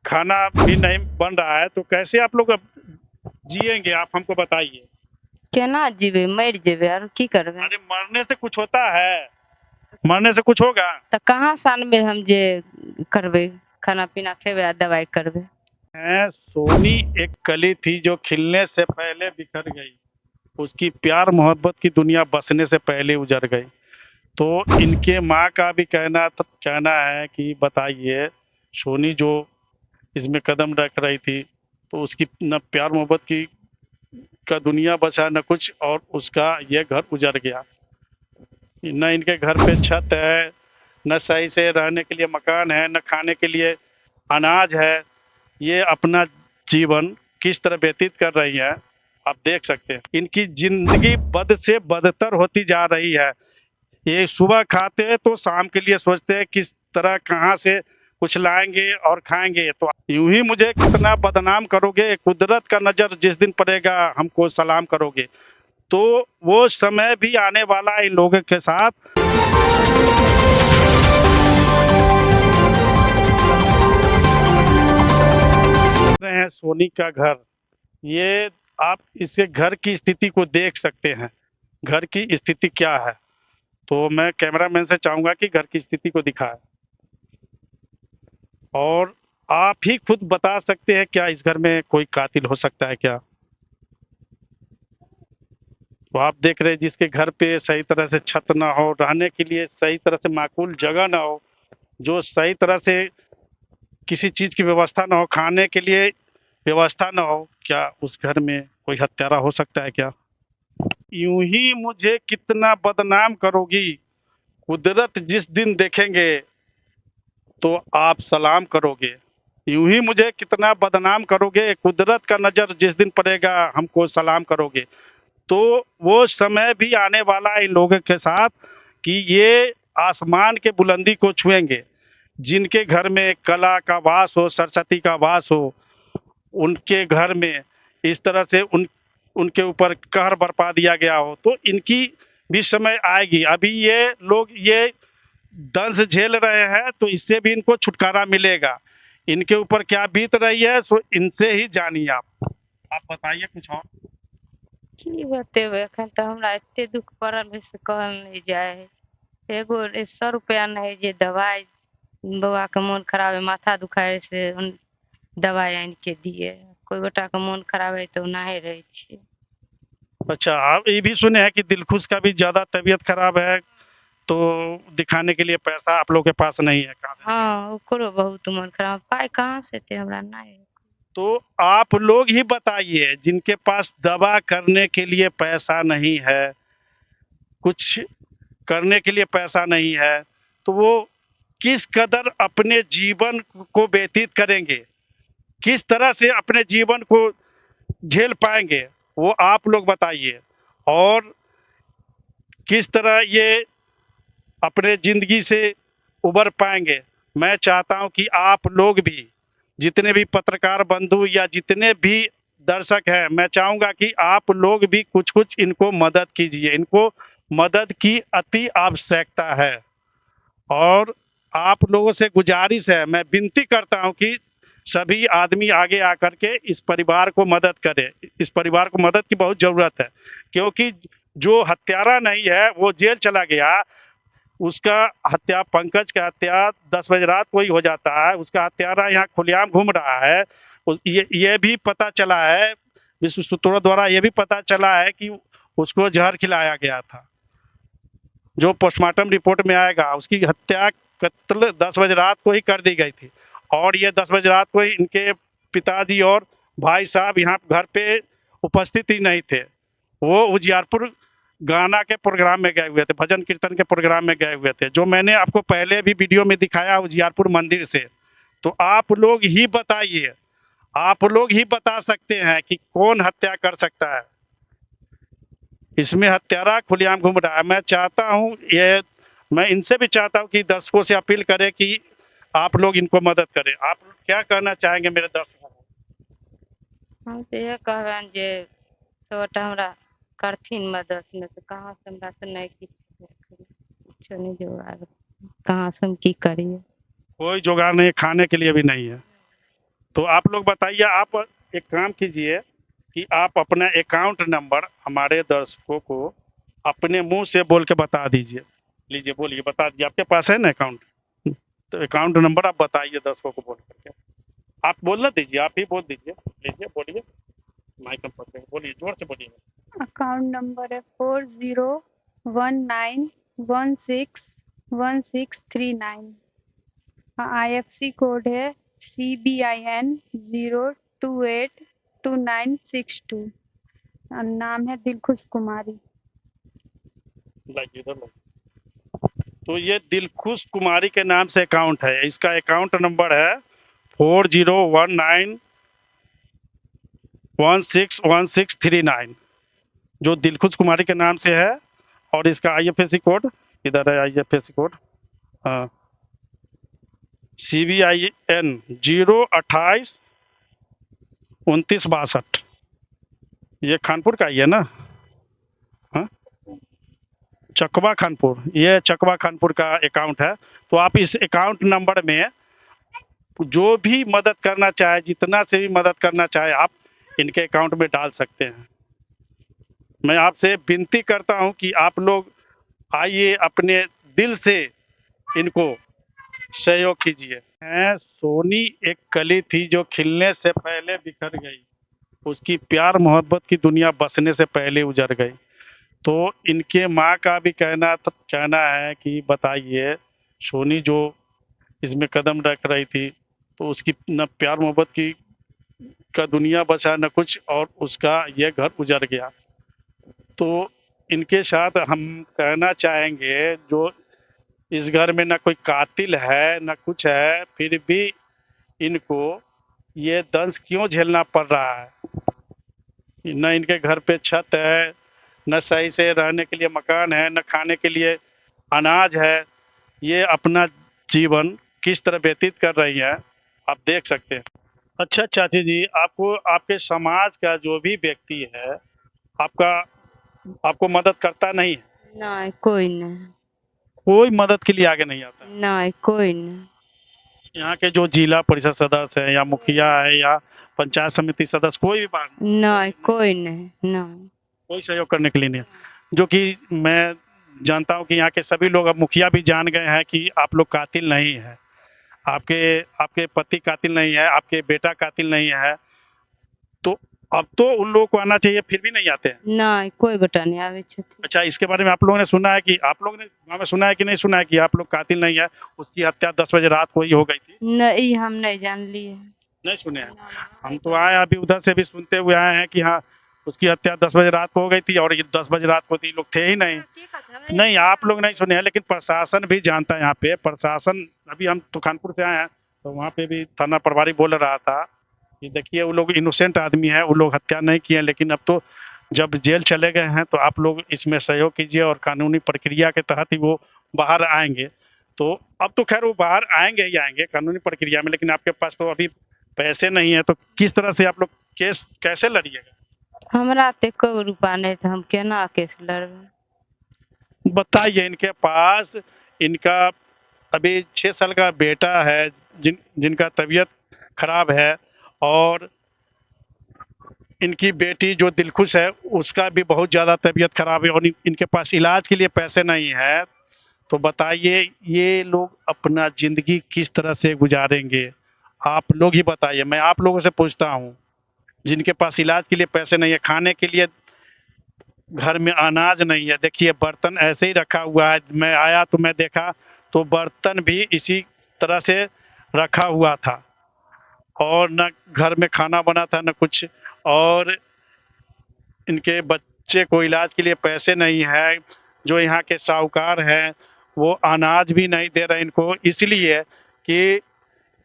खाना भी नहीं बन रहा है तो कैसे आप लोग अब जिएंगे? आप हमको बताइए। केना जीवे, मर जेबे और की करबे। अरे मरने से कुछ होता है? मरने से कुछ होगा? तो कहाँ सान में हम जे करबे, खाना पीना खेबे आ दवाई करबे। है सोनी एक कली थी जो खिलने से पहले बिखर गई। उसकी प्यार मोहब्बत की दुनिया बसने से पहले उजड़ गई। तो इनके माँ का भी कहना है कि बताइए, सोनी जो इसमें कदम रख रही थी तो उसकी न प्यार मोहब्बत की का दुनिया बचा न कुछ, और उसका ये घर उजड़ गया। न इनके घर पे छत है, न सही से रहने के लिए मकान है, न खाने के लिए अनाज है। ये अपना जीवन किस तरह व्यतीत कर रही है, आप देख सकते हैं। इनकी जिंदगी बद से बदतर होती जा रही है। ये सुबह खाते हैं तो शाम के लिए सोचते हैं किस तरह कहाँ से कुछ लाएंगे और खाएंगे। तो यूं ही मुझे कितना बदनाम करोगे, कुदरत का नजर जिस दिन पड़ेगा हमको सलाम करोगे। तो वो समय भी आने वाला है इन लोगों के साथ। रहे हैं सोनी का घर, ये आप इसके घर की स्थिति को देख सकते हैं। घर की स्थिति क्या है, तो मैं कैमरामैन से चाहूंगा कि घर की स्थिति को दिखाए, और आप ही खुद बता सकते हैं क्या इस घर में कोई कातिल हो सकता है क्या? तो आप देख रहे हैं जिसके घर पे सही तरह से छत ना हो, रहने के लिए सही तरह से माकूल जगह ना हो, जो सही तरह से किसी चीज की व्यवस्था ना हो, खाने के लिए व्यवस्था ना हो, क्या उस घर में कोई हत्यारा हो सकता है क्या? यूं ही मुझे कितना बदनाम करोगी, कुदरत जिस दिन देखेंगे तो आप सलाम करोगे। यूं ही मुझे कितना बदनाम करोगे, कुदरत का नजर जिस दिन पड़ेगा हमको सलाम करोगे। तो वो समय भी आने वाला है इन लोगों के साथ कि ये आसमान के बुलंदी को छुएंगे। जिनके घर में कला का वास हो, सरस्वती का वास हो, उनके घर में इस तरह से उनके ऊपर कहर बरपा दिया गया हो, तो इनकी भी समय आएगी। अभी ये लोग ये दंश झेल रहे हैं तो इससे भी इनको छुटकारा मिलेगा। इनके ऊपर क्या बीत रही है सो इनसे ही जानिए आप बताइए कुछ और। की बतेबे, एखन तो हमरा एते दुख पड़ल है से कहल नहीं जाए है। एगो 100 रुपया नहीं जे दवाई, बउआ के मोन खराब है, माथा दुखाए से दवाई आनि के दिए। कोई गोटा के मोन खराब है तो ओनाहे रहे छियै। अच्छा, आप ये भी सुने हैं कि दिलखुश का भी ज्यादा तबीयत खराब है, तो दिखाने के लिए पैसा आप लोग के पास नहीं है, कहाँ से दिखाएंगे? हाँ, ओकरो बहुत मोन खराब, पाई कहाँ से थे हमरा नहीं। तो आप लोग ही बताइए, जिनके पास दवा करने के लिए पैसा नहीं है, कुछ करने के लिए पैसा नहीं है, तो वो किस कदर अपने जीवन को व्यतीत करेंगे, किस तरह से अपने जीवन को झेल पाएंगे, वो आप लोग बताइए। और किस तरह ये अपने जिंदगी से उबर पाएंगे। मैं चाहता हूं कि आप लोग भी, जितने भी पत्रकार बंधु या जितने भी दर्शक हैं, मैं चाहूंगा कि आप लोग भी कुछ कुछ इनको मदद कीजिए। इनको मदद की अति आवश्यकता है, और आप लोगों से गुजारिश है, मैं विनती करता हूं कि सभी आदमी आगे आकर के इस परिवार को मदद करें। इस परिवार को मदद की बहुत जरूरत है, क्योंकि जो हत्यारा नहीं है वो जेल चला गया, उसका हत्या, पंकज का हत्या 10 बजे रात को ही हो जाता है, उसका हत्यारा यहाँ खुलेआम घूम रहा है। ये भी पता चला है, विश्व सूत्रों द्वारा ये भी पता चला है कि उसको जहर खिलाया गया था। जो पोस्टमार्टम रिपोर्ट में आएगा, उसकी हत्या कत्ल 10 बजे रात को ही कर दी गई थी, और ये 10 बजे रात को ही इनके पिताजी और भाई साहब यहाँ घर पे उपस्थित ही नहीं थे। वो उजियारपुर गाना के प्रोग्राम में गए हुए थे, भजन कीर्तन के प्रोग्राम में गए हुए थे, जो मैंने आपको पहले भी वीडियो में दिखाया उजियारपुर मंदिर से। तो आप लोग ही बताइए, आप लोग ही बता सकते हैं कि कौन हत्या कर सकता है। इसमें हत्यारा खुलेआम घूम रहा है। मैं चाहता हूं ये, मैं इनसे भी चाहता हूं कि दर्शकों से अपील करें कि आप लोग इनको मदद करें। आप क्या कहना चाहेंगे मेरे दर्शकों को? हम तो ये कहबनि जे छोटा हमरा करथिन मदद, में तो कहाँ से हमरा से नहीं कुछ नहीं जोगाड़, कहाँ से हम की करिए। कोई जुगाड़ नहीं, खाने के लिए भी नहीं है। तो आप लोग बताइए, आप एक काम कीजिए कि आप अपना अकाउंट नंबर हमारे दर्शकों को अपने मुंह से बोल के बता दीजिए। लीजिए, बोलिए, बता दीजिए, आपके पास है ना अकाउंट? तो अकाउंट नंबर आप बताइए दर्शकों को बोल करके। आप बोलना दीजिए, आप ही बोल दीजिए। लीजिए, बोलिए, माइक पर पकड़े, बोलिए, जोर से बोलिए। अकाउंट नंबर है 4019161639। IFC कोड है CBIN 0282962 और नाम है दिलखुश कुमारी। लाइए, इधर लाइए। तो ये दिलखुश कुमारी के नाम से अकाउंट है। इसका अकाउंट नंबर है 4019161639, जो दिलखुश कुमारी के नाम से है। और इसका IFSC कोड इधर है, IFSC कोड CBIN 0282962। ये कानपुर का ही है ना? हाँ, चकवा कानपुर, ये चकवा कानपुर का अकाउंट है। तो आप इस अकाउंट नंबर में जो भी मदद करना चाहे, जितना से भी मदद करना चाहे, आप इनके अकाउंट में डाल सकते हैं। मैं आपसे विनती करता हूं कि आप लोग आइए, अपने दिल से इनको सहयोग कीजिए। सोनी एक कली थी जो खिलने से पहले बिखर गई, उसकी प्यार मोहब्बत की दुनिया बसने से पहले उजड़ गई। तो इनके माँ का भी कहना है कि बताइए, सोनी जो इसमें कदम रख रही थी, तो उसकी न प्यार मोहब्बत की का दुनिया बचा न कुछ, और उसका ये घर उजड़ गया। तो इनके साथ हम कहना चाहेंगे, जो इस घर में ना कोई कातिल है न कुछ है, फिर भी इनको ये दंश क्यों झेलना पड़ रहा है? न इनके घर पे छत है, न सही से रहने के लिए मकान है, न खाने के लिए अनाज है। ये अपना जीवन किस तरह व्यतीत कर रही है, आप देख सकते हैं। अच्छा चाची जी, आपको आपके समाज का जो भी व्यक्ति है, आपको मदद करता नहीं है? नहीं, कोई नहीं। कोई मदद के लिए आगे नहीं आता? नहीं, कोई नहीं। यहाँ के जो जिला परिषद सदस्य है, या मुखिया है, या पंचायत समिति सदस्य, कोई भी बात नहीं, कोई नहीं। नहीं, कोई सहयोग करने के लिए नहीं है। जो कि मैं जानता हूँ कि यहाँ के सभी लोग, अब मुखिया भी जान गए हैं कि आप लोग कातिल नहीं है, आपके आपके पति कातिल नहीं है, आपके बेटा कातिल नहीं है। तो अब तो उन लोगों को आना चाहिए, फिर भी नहीं आते हैं। नहीं, कोई गोटा नहीं आवे छथिन। अच्छा, इसके बारे में आप लोगों ने सुना है कि आप लोगों ने गाँव में सुना है कि नहीं सुना है कि आप लोग कातिल नहीं है, उसकी हत्या 10 बजे रात को ही हो गई थी? नहीं, हम नहीं जान लिए। नहीं सुने हैं? हम तो आए अभी उधर से भी सुनते हुए आए हैं कि हाँ, उसकी हत्या 10 बजे रात को हो गई थी, और ये 10 बजे रात को थी, लोग थे ही नहीं। नहीं, आप लोग नहीं सुने हैं, लेकिन प्रशासन भी जानता है। यहाँ पे प्रशासन, अभी हम तो कानपुर से आए हैं, तो वहाँ पे भी थाना प्रभारी बोल रहा था कि देखिए, वो लोग इनोसेंट आदमी है, वो लोग हत्या नहीं किए, लेकिन अब तो जब जेल चले गए हैं, तो आप लोग इसमें सहयोग कीजिए, और कानूनी प्रक्रिया के तहत ही वो बाहर आएंगे। तो अब तो खैर वो बाहर आएंगे ही आएंगे कानूनी प्रक्रिया में, लेकिन आपके पास तो अभी पैसे नहीं है, तो किस तरह से आप लोग केस कैसे लड़िएगा? हमरा ते कोई रुपया नहीं, तो हम केना केस लड़बे? बताइए, इनके पास इनका अभी 6 साल का बेटा है, जिनका तबीयत खराब है, और इनकी बेटी जो दिलखुश है, उसका भी बहुत ज़्यादा तबीयत खराब है, और इनके पास इलाज के लिए पैसे नहीं है। तो बताइए, ये लोग अपना जिंदगी किस तरह से गुजारेंगे? आप लोग ही बताइए, मैं आप लोगों से पूछता हूँ। जिनके पास इलाज के लिए पैसे नहीं है, खाने के लिए घर में अनाज नहीं है, देखिए बर्तन ऐसे ही रखा हुआ है। मैं आया तो मैं देखा, तो बर्तन भी इसी तरह से रखा हुआ था, और न घर में खाना बना था न कुछ, और इनके बच्चे को इलाज के लिए पैसे नहीं है। जो यहाँ के साहूकार हैं, वो अनाज भी नहीं दे रहे इनको, इसलिए कि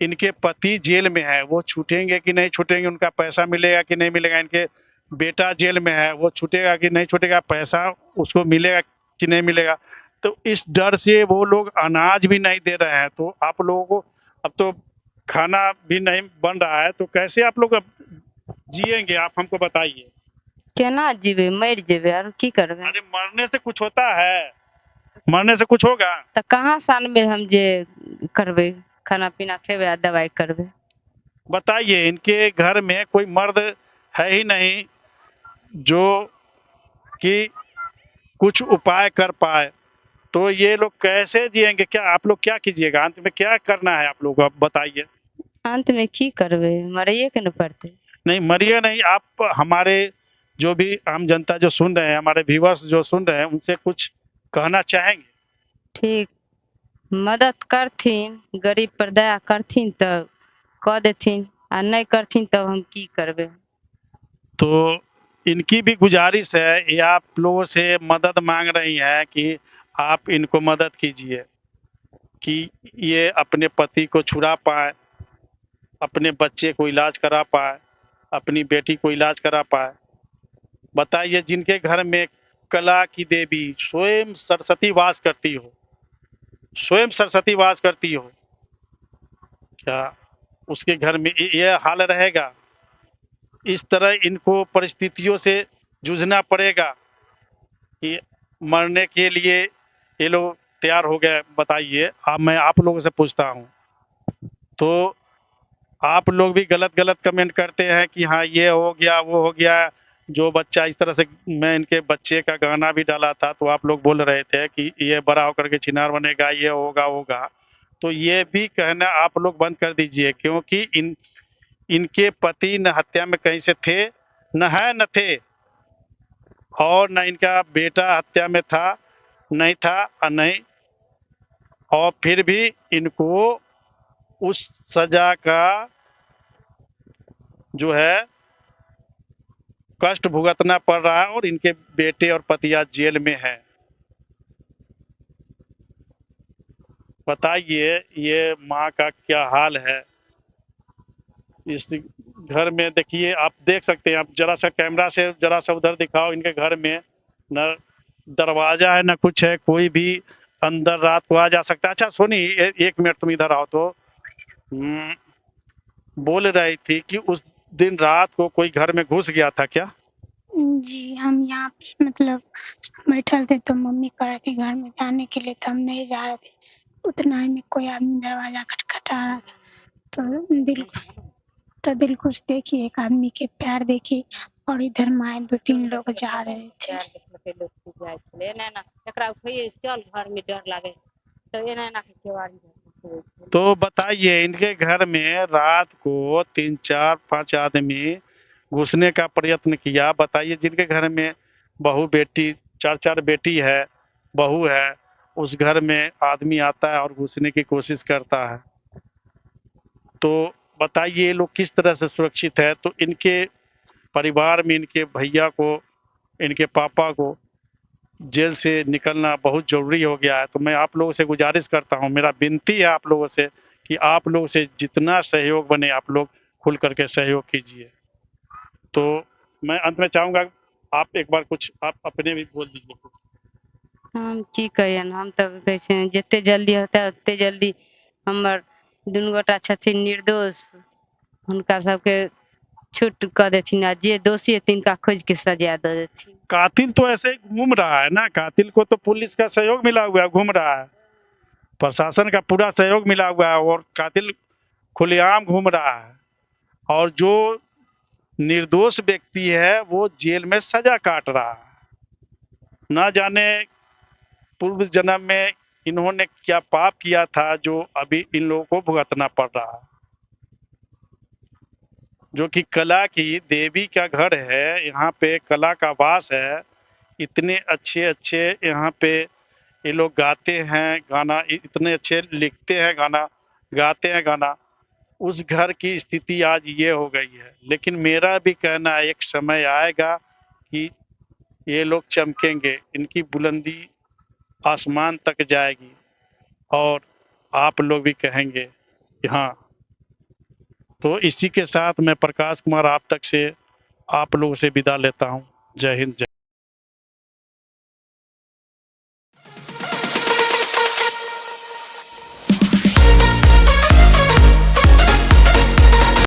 इनके पति जेल में है। वो छूटेंगे कि नहीं छूटेंगे, उनका पैसा मिलेगा कि नहीं मिलेगा, इनके बेटा जेल में है, वो छूटेगा कि नहीं छूटेगा, पैसा उसको मिलेगा कि नहीं मिलेगा। तो इस डर से वो लोग अनाज भी नहीं दे रहे हैं। तो आप लोगों को अब तो खाना भी नहीं बन रहा है, तो कैसे आप लोग अब जिएंगे, आप हमको बताइए। केना जीवे? मर जेबे, और की करबे? अरे मरने से कुछ होता है? मरने से कुछ होगा? तो कहाँ साल में हम जे करबे, खाना पीना खेबे आ दवाई करबे? बताइए, इनके घर में कोई मर्द है ही नहीं जो कि कुछ उपाय कर पाए, तो ये लोग कैसे जिएंगे? क्या आप लोग क्या कीजिएगा? अंत में क्या करना है आप लोग को? आप बताइए। अंत में की करबे, मरिए के न पड़ते। नहीं मरिए नहीं, आप हमारे जो भी आम जनता जो सुन रहे हैं, हमारे व्यूअर्स जो सुन रहे हैं, उनसे कुछ कहना चाहेंगे? ठीक, मदद करथिन, गरीब पर दया करथिन तब कह देथिन, आ नहीं करथिन तब हम की करबे। तो इनकी भी गुजारिश है, ये आप लोगों से मदद मांग रही हैं कि आप इनको मदद कीजिए कि ये अपने पति को छुड़ा पाए, अपने बच्चे को इलाज करा पाए, अपनी बेटी को इलाज करा पाए। बताइए, जिनके घर में कला की देवी स्वयं सरस्वती वास करती हो, स्वयं सरस्वती वास करती हो, क्या उसके घर में ये हाल रहेगा? इस तरह इनको परिस्थितियों से जूझना पड़ेगा कि मरने के लिए ये लोग तैयार हो गए। बताइए, अब मैं आप लोगों से पूछता हूँ, तो आप लोग भी गलत गलत कमेंट करते हैं कि हाँ ये हो गया वो हो गया, जो बच्चा इस तरह से, मैं इनके बच्चे का गाना भी डाला था तो आप लोग बोल रहे थे कि ये बड़ा होकर के चिनार बनेगा, ये होगा होगा। तो ये भी कहना आप लोग बंद कर दीजिए, क्योंकि इनके पति न हत्या में कहीं से थे, न है न थे, और न इनका बेटा हत्या में था, नहीं था और नहीं, और फिर भी इनको उस सजा का जो है कष्ट भुगतना पड़ रहा है, और इनके बेटे और पति आज जेल में हैं। बताइए ये माँ का क्या हाल है। इस घर में देखिए, आप देख सकते हैं, आप जरा सा कैमरा से जरा सा उधर दिखाओ, इनके घर में न दरवाजा है न कुछ है, कोई भी अंदर रात को आ जा सकता है। अच्छा सोनी, एक मिनट तुम इधर आओ तो। हम्म, बोल रही थी कि उस दिन रात को कोई घर में घुस गया था क्या? जी, हम यहाँ पे मतलब बैठल थे तो मम्मी कह रही थी घर में जाने के लिए, तो हम नहीं जा रहे थे। उतना ही में कोई आदमी दरवाजा खटखटा रहा था, तो दिलखुश देखी एक आदमी के पैर देखी, और इधर माए 2-3 लोग जा रहे थे। पैर देखलकै लोग की जाइ छलै, एना एना एकरा उठैये चल घर में डर लागे, तो एना एना के केवाड़ी धर के तो बताइए, इनके घर में रात को 3-4-5 आदमी घुसने का प्रयत्न किया। बताइए, जिनके घर में बहू बेटी 4-4 बेटी है, बहू है, उस घर में आदमी आता है और घुसने की कोशिश करता है, तो बताइए ये लोग किस तरह से सुरक्षित है? तो इनके परिवार में इनके भैया को, इनके पापा को जेल से निकलना बहुत ज़रूरी हो गया है। तो मैं आप लोगों से गुजारिश करता हूँ, मेरा विनती है आप लोगों से कि आप लोगों से जितना सहयोग बने आप लोग खुल करके सहयोग कीजिए। तो मैं अंत में चाहूँगा, आप एक बार कुछ आप अपने भी बोल दीजिए कुछ। हम की कहियन, हम तो कहै छै जते जल्दी होतै ओते जल्दी हमर दुनू गोटा छथिन निर्दोष, हुनका सबके छूट कऽ देथिन, आ जे दोषी है तिनका खोज के सजा दऽ देथिन। कातिल तो ऐसे ही घूम रहा है ना, कातिल को तो पुलिस का सहयोग मिला हुआ है, घूम रहा है, प्रशासन का पूरा सहयोग मिला हुआ है, और कातिल खुलेआम घूम रहा है, और जो निर्दोष व्यक्ति है वो जेल में सजा काट रहा है। ना जाने पूर्व जन्म में इन्होंने क्या पाप किया था जो अभी इन लोगों को भुगतना पड़ रहा है। जो कि कला की देवी का घर है, यहाँ पे कला का वास है, इतने अच्छे अच्छे यहाँ पे ये लोग गाते हैं गाना, इतने अच्छे लिखते हैं गाना, गाते हैं गाना। उस घर की स्थिति आज ये हो गई है, लेकिन मेरा भी कहना है एक समय आएगा कि ये लोग चमकेंगे, इनकी बुलंदी आसमान तक जाएगी, और आप लोग भी कहेंगे कि हाँ। तो इसी के साथ मैं प्रकाश कुमार आप तक से, आप लोगों से विदा लेता हूँ। जय हिंद, जय